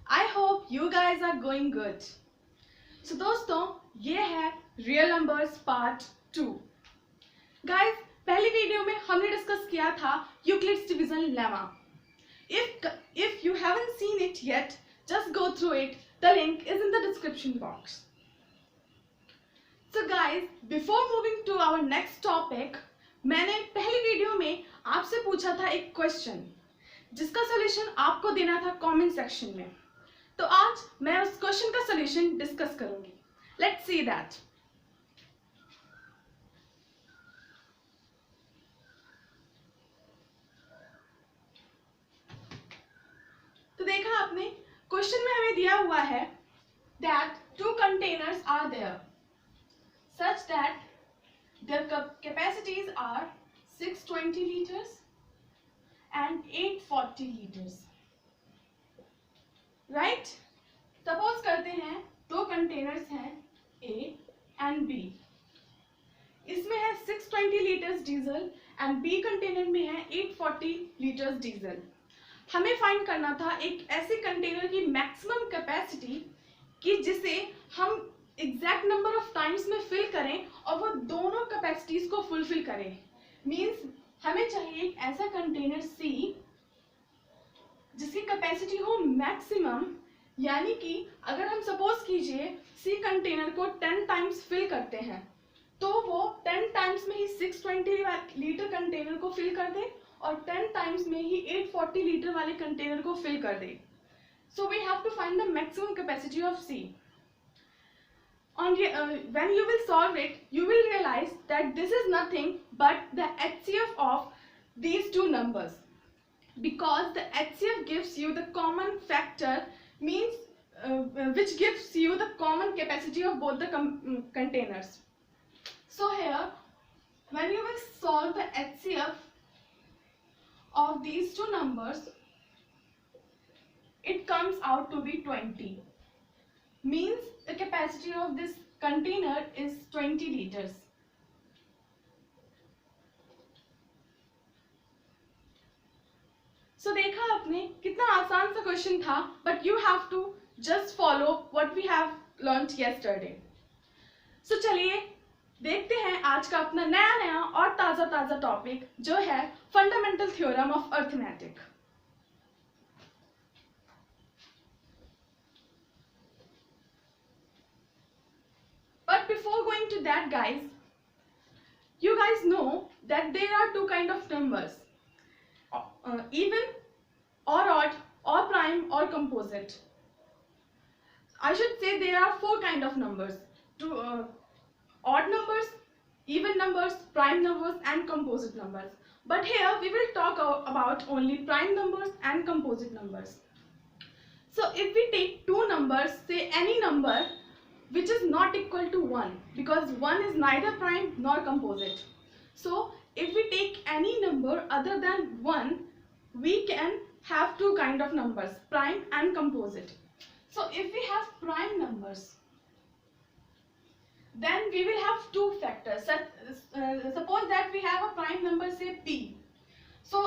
I hope you guys are going good. So दोस्तों ये है रियल नंबर्स पार्ट 2. गाइस पहली वीडियो में हमने डिस्कस किया था Euclid's division lemma. If you haven't seen it yet, just go through it. The link is in the description box. So guys, before moving to our next topic, मैंने पहली video में आपसे पूछा था एक क्वेश्चन जिसका सॉल्यूशन आपको देना था कमेंट सेक्शन में. तो आज मैं उस क्वेश्चन का सॉल्यूशन डिस्कस करूंगी. Let's see that. तो देखा आपने, क्वेश्चन में हमें दिया हुआ है that two containers are there such that their capacities are 620 liters and 840 liters. Right. Suppose करते हैं दो कंटेनर्स हैं A एंड B. इसमें है 620 litres diesel and B container में है 840 लीटर्स डीजल. हमें फाइंड करना था एक ऐसे कंटेनर की मैक्सिमम कैपेसिटी कि जिसे हम एग्जैक्ट नंबर ऑफ टाइम्स में फिल करें और वो दोनों कैपेसिटीज को फुलफिल करें. मींस हमें चाहिए एक ऐसा कंटेनर C जिसकी कैपेसिटी हो मैक्सिमम, यानी कि अगर हम सपोज कीजिए C कंटेनर को 10 टाइम्स फिल करते हैं तो वो 10 टाइम्स में ही 620 लीटर कंटेनर को फिल कर दे और 10 टाइम्स में ही 840 लीटर वाले कंटेनर को फिल कर दे. So we have to find the maximum capacity of C. When you will solve it, you will realize that this is nothing but the HCF of these two numbers. Because the HCF gives you the common factor, means which gives you the common capacity of both the containers. So here, when you will solve the HCF of these two numbers, it comes out to be 20. Means the capacity of this container is 20 liters. So देखा आपने कितना आसान सा question था, but you have to just follow what we have learned yesterday. So चलिए देखते हैं आज का अपना नया और ताज़ा टॉपिक जो है fundamental theorem of arithmetic. But before going to that, guys, you guys know that there are two kind of numbers. Even or odd or prime or composite. I should say there are four kind of numbers: odd numbers, even numbers, prime numbers and composite numbers. But here we will talk about only prime numbers and composite numbers. So if we take two numbers, say any number which is not equal to 1, because 1 is neither prime nor composite. So if we take any number other than 1, we can have two kind of numbers, prime and composite. So if we have prime numbers, then we will have two factors. Suppose that we have a prime number, say P. So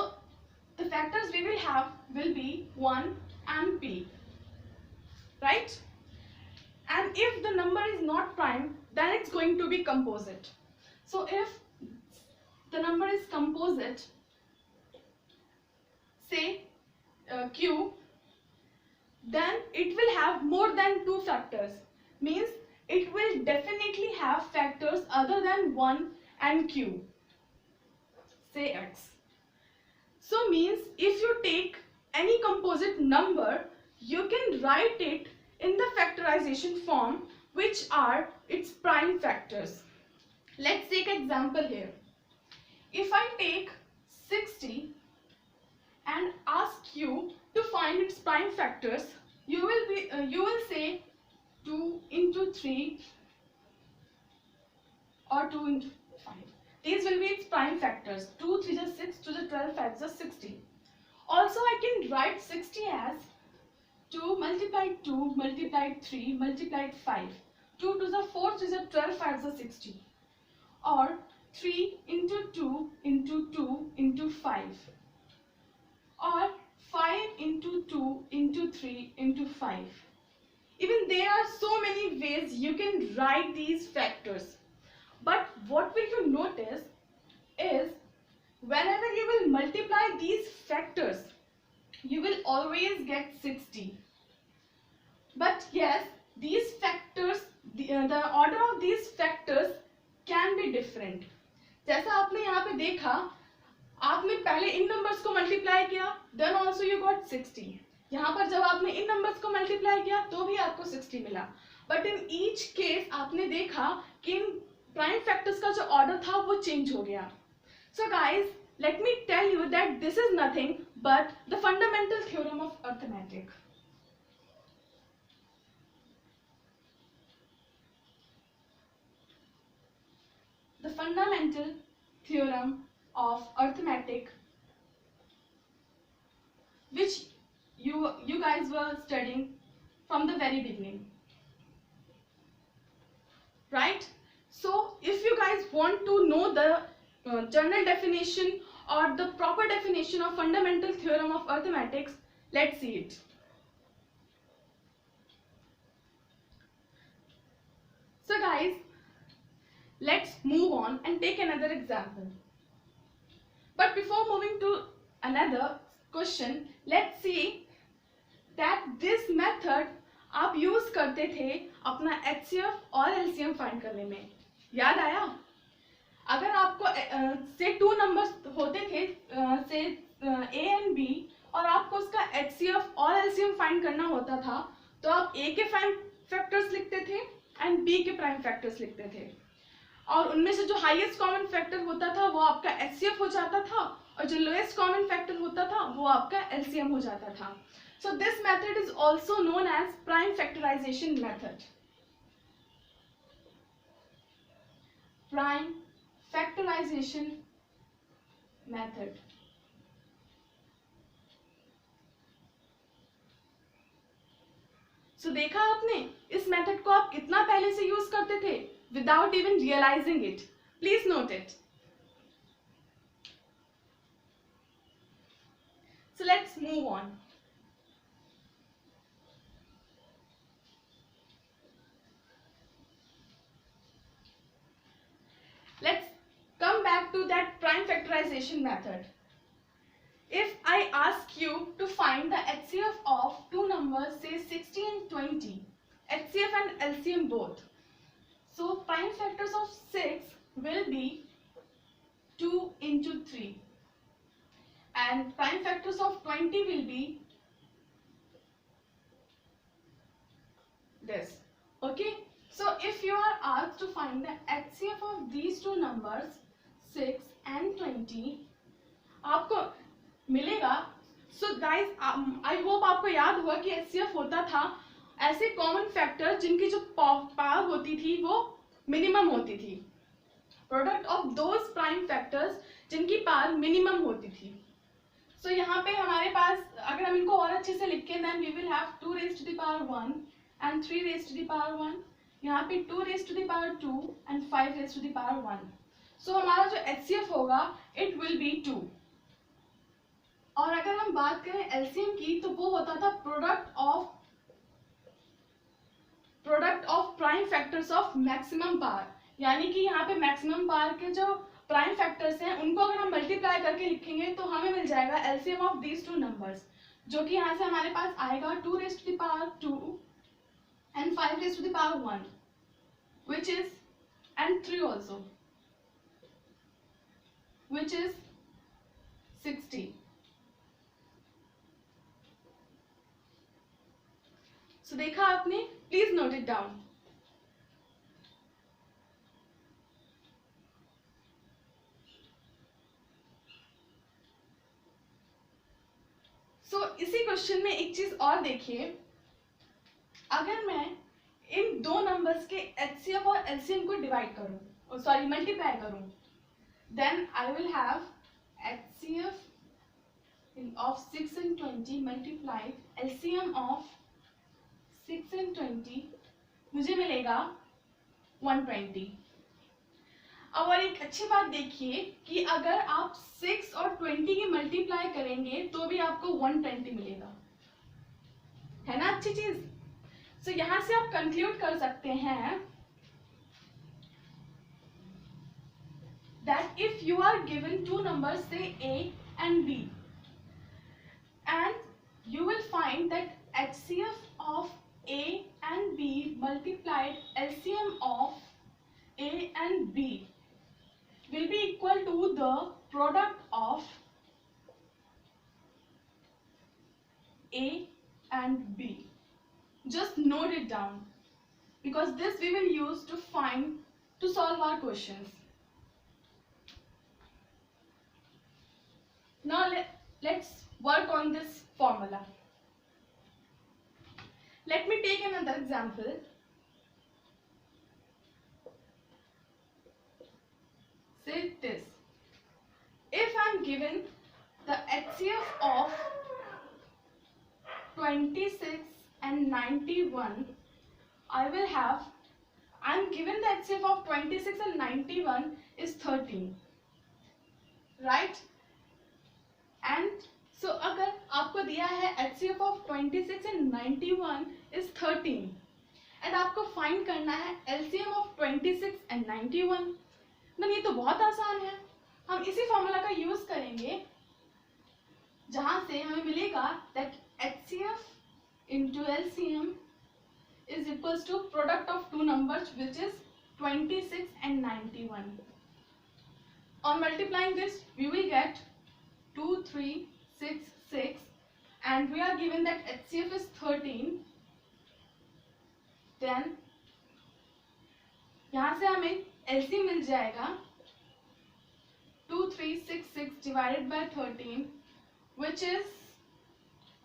the factors we will have will be 1 and P, right? And if the number is not prime, then it's going to be composite. So if the number is composite, say Q, then it will have more than two factors. Means it will definitely have factors other than 1 and Q. Say X. So means if you take any composite number, you can write it in the factorization form, which are its prime factors. Let's take an example here. If I take 60 and ask you to find its prime factors, you will say 2 into 3 or 2 into 5. These will be its prime factors. 2 3 is 6, 2 is 12, 5 is 60. Also I can write 60 as 2 multiplied 2 multiplied 3 multiplied 5. 2 2 is 4, 3 is 12, 5 is 60. Or 3 into 2 into 2 into 5. Or 5 into 2 into 3 into 5. Even there are so many ways you can write these factors. But what will you notice is whenever you will multiply these factors, you will always get 60. But yes, these factors, the order of these factors can be different. जैसा आपने यहाँ पे देखा, आपने पहले इन numbers को multiply किया, then also you got 60. यहाँ पर जब आपने इन नंबर्स को मल्टीप्लाई किया तो भी आपको 60 मिला. बट इन ईच केस आपने देखा कि इन प्राइम फैक्टर्स का जो ऑर्डर था वो चेंज हो गया. So guys, let me tell you that this is nothing but the fundamental theorem of arithmetic. The fundamental theorem of arithmetic, which you guys were studying from the very beginning, right? So if you guys want to know the general definition or the proper definition of fundamental theorem of arithmetic, let's see it. So guys, let's move on and take another example. But before moving to another question, let's see that this method आप use करते थे अपना HCF और LCM find करने में. याद आया? अगर आपको से 2 नंबर्स होते थे से A एंड B और आपको उसका HCF और LCM फाइंड करना होता था, तो आप A के प्राइम फैक्टर्स लिखते थे एंड B के प्राइम फैक्टर्स लिखते थे, और उनमें से जो हाईएस्ट कॉमन फैक्टर होता था वो आपका HCF हो जाता था और जो लोएस्ट कॉमन फैक्टर होता था वो आपका LCM हो जाता था. So this method is also known as prime factorization method. Prime factorization method. So देखा आपने, इस मेथड को आप कितना पहले से यूज करते थे without even realizing it. Please note it. So let's move on. Let's come back to that prime factorization method. If I ask you to find the HCF of two numbers, say 60 and 20, HCF and LCM both, so prime factors of 6 will be 2 into 3 and prime factors of 20 will be this. Okay, so if you are asked to find the HCF of these two numbers 6 and 20, आपको मिलेगा. So guys, I hope आपको याद हुआ कि HCF होता था ऐसे common factor जिनकी जो पावर होती थी वो मिनिमम होती थी, product of those prime factors जिनकी पावर मिनिमम होती थी. सो यहाँ पे हमारे पास अगर हम इनको और अच्छे से लिखें, then we will have 2 raised to the power 1 and 3 raised to the power 1. यहाँ पे 2 raised to the power 2 and 5 raised to the power 1. सो हमारा जो HCF होगा इट विल बी 2. और अगर हम बात करें LCM की तो वो होता था product of prime factors of maximum power. यानी कि यहाँ पे मैक्सिमम पावर के जो प्राइम फैक्टर्स हैं उनको अगर हम मल्टीप्लाई करके लिखेंगे तो हमें मिल जाएगा LCM of these two numbers, जो कि यहाँ से हमारे पास आएगा 2 raised to the power 2 and 5 raised to the power 1, which is and 3 also, which is 60. So देखा आपने, प्लीज नोट इट डाउन. सो इसी क्वेश्चन में एक चीज और देखिए, अगर मैं इन दो नंबर्स के HCF और LCM को डिवाइड करूं, सॉरी मल्टीप्लाई करूं, then I will have HCF of 6 and 20 multiplied LCM of 6 and 20, मुझे मिलेगा 120. और एक अच्छी बात देखिए कि अगर आप 6 और 20 की मल्टीप्लाई करेंगे तो भी आपको 120 मिलेगा, है ना. अच्छी चीज। सो यहाँ से आप कंक्लूड कर सकते हैं that if you are given two numbers, say A and B, and you will find that HCF of A and B multiplied LCM of A and B will be equal to the product of A and B. Just note it down because this we will use to solve our questions. Now let's work on this formula. Let me take another example. Say this. If I am given the HCF of 26 and 91, I will have, I am given the HCF of 26 and 91 is 13, right? And so अगर आपको दिया है HCF of 26 and 91 is 13 and आपको find करना है LCM of 26 and 91, तो ये तो बहुत आसान है। हम इसी फॉर्मूला का यूज करेंगे जहां से हमें मिलेगा that HCF into LCM is equals to product of two numbers which is 26 and 91. On multiplying this we will get 2366 and we are given that HCF is 13. Then यहाँ से हमें LCM मिल जाएगा 2366 divided by 13 which is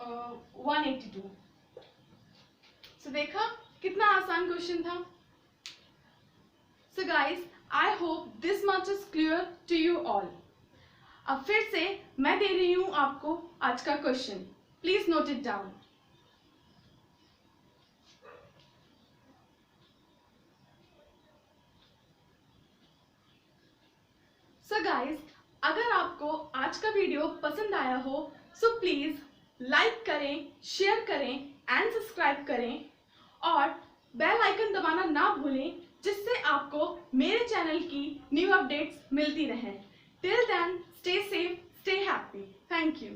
182. So देखा कितना आसान question था। So guys, I hope this much is clear to you all. अब फिर से मैं दे रही हूं आपको आज का question, please note it down. So guys, अगर आपको आज का वीडियो पसंद आया हो सो प्लीज लाइक करें, शेयर करें एंड सब्सक्राइब करें और बेल आइकन दबाना ना भूलें जिससे आपको मेरे चैनल की न्यू अपडेट्स मिलती रहें। Till then, stay safe, stay happy. Thank you.